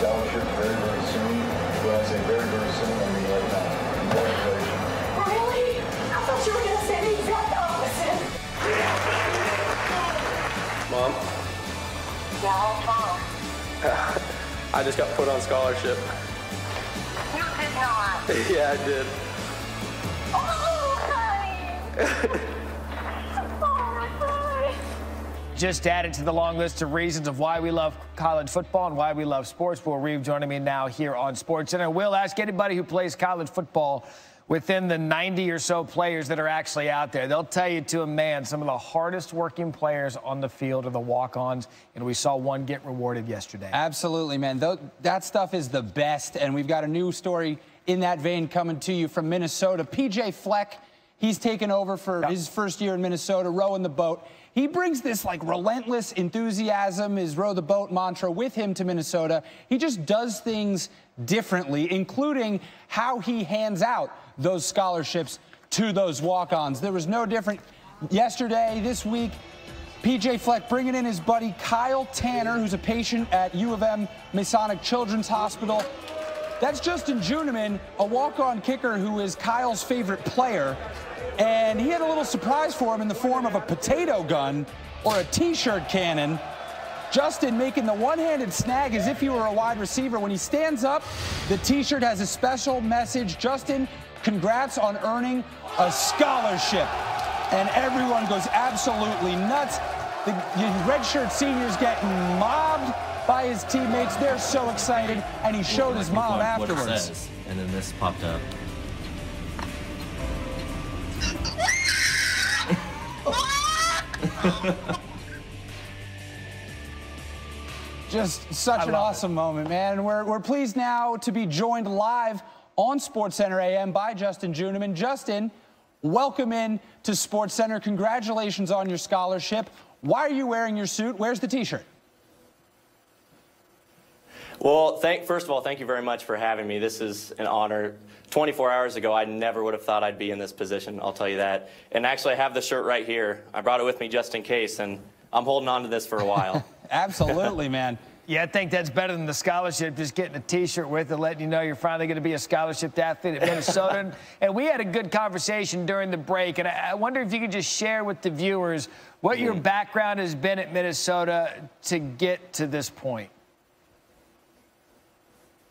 scholarship very, very soon. When I say very, very soon, I mean right now. Congratulations. Really? I thought you were going to say the exact opposite. Mom? Yeah, what's wrong? I just got put on scholarship. You did not. Yeah, I did. Oh, honey. Just added to the long list of reasons of why we love college football and why we love sports. Will Reeve joining me now here on SportsCenter. Will, ask anybody who plays college football within the 90 or so players that are actually out there. They'll tell you to a man some of the hardest working players on the field are the walk-ons, and we saw one get rewarded yesterday. Absolutely, man. That stuff is the best, and we've got a new story in that vein coming to you from Minnesota. PJ Fleck, he's taken over for his first year in Minnesota, rowing the boat. He brings this like relentless enthusiasm, his row the boat mantra with him to Minnesota. He just does things differently, including how he hands out those scholarships to those walk-ons. There was no different yesterday, this week. PJ Fleck bringing in his buddy Kyle Tanner, who's a patient at U of M Masonic Children's Hospital. That's Justin Juenemann, a walk-on kicker who is Kyle's favorite player. And he had a little surprise for him in the form of a potato gun or a T-shirt cannon. Justin making the one-handed snag as if he were a wide receiver. When he stands up, the T-shirt has a special message. Justin, congrats on earning a scholarship. And everyone goes absolutely nuts. The redshirt senior's getting mobbed by his teammates. They're so excited. And he showed his mom afterwards. What it says, and then this popped up. Just such an awesome moment, man. We're pleased now to be joined live on SportsCenter AM by Justin Juenemann. Justin, welcome in to SportsCenter. Congratulations on your scholarship. Why are you wearing your suit? Where's the T-shirt? Well, first of all, thank you very much for having me. This is an honor. 24 hours ago, I never would have thought I'd be in this position, I'll tell you that. And actually, I have the shirt right here. I brought it with me just in case, and I'm holding on to this for a while. Absolutely, man. Yeah, I think that's better than the scholarship, just getting a T-shirt with it, letting you know you're finally going to be a scholarship athlete at Minnesota. And we had a good conversation during the break, and I wonder if you could just share with the viewers what your background has been at Minnesota to get to this point.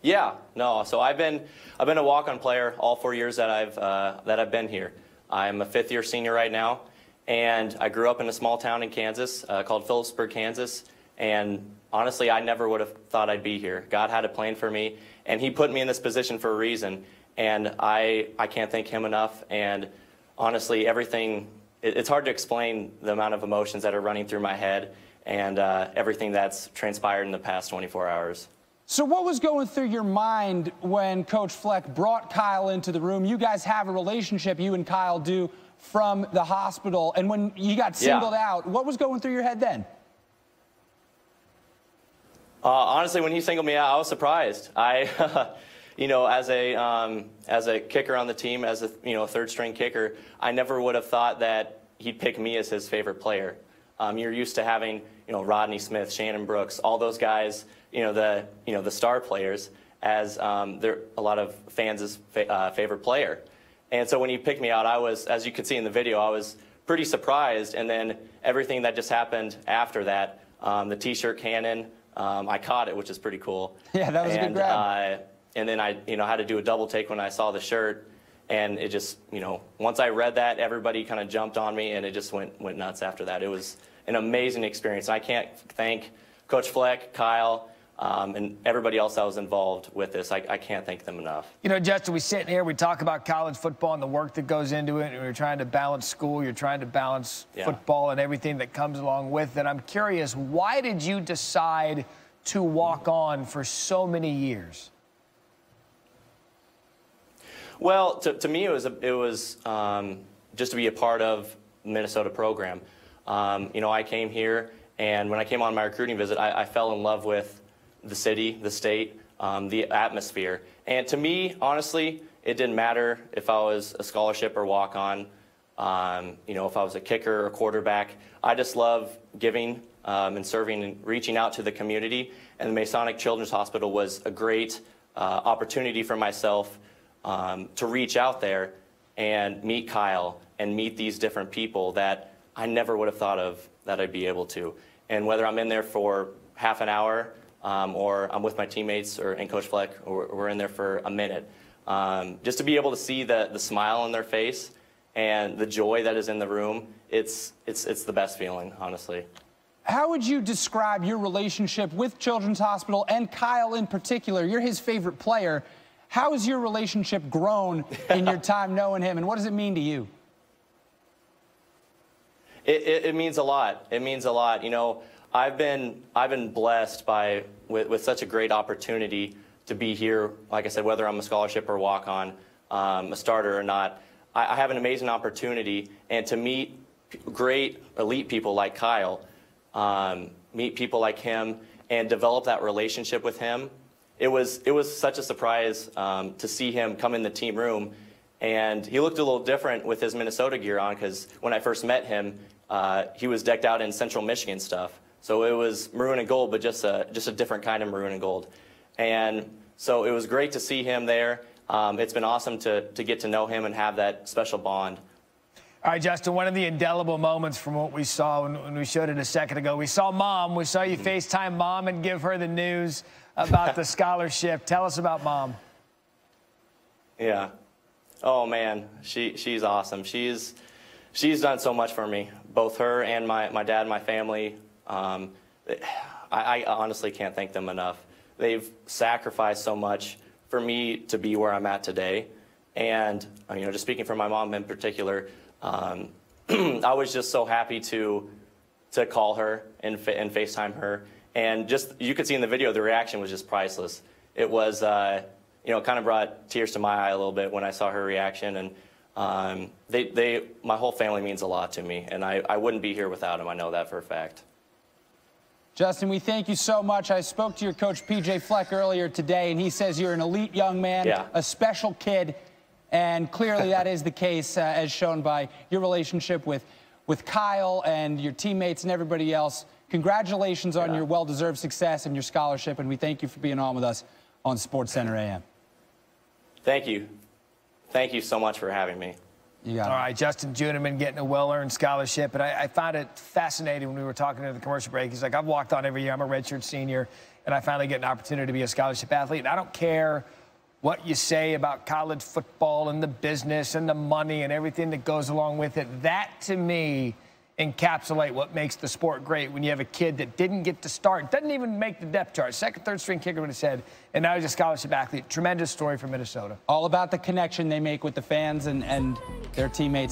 Yeah, no. So I've been a walk-on player all 4 years that I've been here. I'm a fifth-year senior right now, and I grew up in a small town in Kansas called Phillipsburg, Kansas. And honestly, I never would have thought I'd be here. God had a plan for me, and He put me in this position for a reason. And I can't thank Him enough. And honestly, everything, it's hard to explain the amount of emotions that are running through my head and everything that's transpired in the past 24 hours. So what was going through your mind when Coach Fleck brought Kyle into the room? You guys have a relationship, you and Kyle do, from the hospital. And when you got singled out, what was going through your head then? Honestly, when he singled me out, I was surprised. You know, as a kicker on the team, as a third-string kicker, I never would have thought that he'd pick me as his favorite player. You're used to having Rodney Smith, Shannon Brooks, all those guys, the star players, as they're a lot of fans' favorite player. And so when he picked me out, I was, as you could see in the video, I was pretty surprised. And then everything that just happened after that, the T-shirt cannon, I caught it, which is pretty cool. Yeah, that was a good grab. And then I, had to do a double take when I saw the shirt, and it just, once I read that, everybody kind of jumped on me, and it just went nuts after that. It was an amazing experience. I can't thank Coach Fleck, Kyle, and everybody else that was involved with this. I can't thank them enough. Justin, we sit here, we talk about college football and the work that goes into it, and we're trying to balance school, you're trying to balance football and everything that comes along with it. I'm curious, why did you decide to walk on for so many years? Well, to me, it was just to be a part of the Minnesota program. I came here, and when I came on my recruiting visit, I fell in love with the city, the state, the atmosphere. And to me, honestly, it didn't matter if I was a scholarship or walk-on, if I was a kicker or quarterback. I just love giving and serving and reaching out to the community. And the Masonic Children's Hospital was a great opportunity for myself to reach out there and meet Kyle and meet these different people that I never would have thought of that I'd be able to. And whether I'm in there for half an hour or I'm with my teammates and Coach Fleck, or we're in there for a minute, just to be able to see the smile on their face and the joy that is in the room, it's the best feeling, honestly. How would you describe your relationship with Children's Hospital and Kyle in particular? You're his favorite player. How has your relationship grown in your time knowing him, and what does it mean to you? It means a lot. It means a lot. You know, I've been blessed with such a great opportunity to be here. Like I said, whether I'm a scholarship or walk-on, a starter or not, I have an amazing opportunity, and to meet great elite people like Kyle, meet people like him, and develop that relationship with him. It was such a surprise to see him come in the team room, and he looked a little different with his Minnesota gear on, because when I first met him, he was decked out in Central Michigan stuff. So it was maroon and gold, but just a different kind of maroon and gold. And so it was great to see him there. It's been awesome to get to know him and have that special bond. All right, Justin, one of the indelible moments from what we saw when we showed it a second ago, we saw Mom. We saw you FaceTime Mom and give her the news about the scholarship. Tell us about Mom. Yeah. Oh, man, she's awesome. She's done so much for me, both her and my dad and my family. I honestly can't thank them enough. They've sacrificed so much for me to be where I'm at today. And, you know, just speaking for my mom in particular, I was just so happy to call her and FaceTime her. And just, you could see in the video, the reaction was just priceless. It was, you know, it kind of brought tears to my eye a little bit when I saw her reaction. And my whole family means a lot to me, and I wouldn't be here without them. I know that for a fact. Justin, we thank you so much. I spoke to your coach, P.J. Fleck, earlier today, and he says you're an elite young man, a special kid, and clearly that is the case, as shown by your relationship with Kyle and your teammates and everybody else. Congratulations on your well-deserved success and your scholarship, and we thank you for being on with us on SportsCenter AM. Thank you. Thank you so much for having me. You got it. All right, Justin Juenemann getting a well-earned scholarship. And I found it fascinating when we were talking to the commercial break. He's like, I've walked on every year. I'm a redshirt senior, and I finally get an opportunity to be a scholarship athlete. And I don't care what you say about college football and the business and the money and everything that goes along with it. That, to me, encapsulate what makes the sport great when you have a kid that didn't get to start, doesn't even make the depth chart, second, third string kicker would have said, and now he's a scholarship athlete. Tremendous story from Minnesota. All about the connection they make with the fans and their teammates.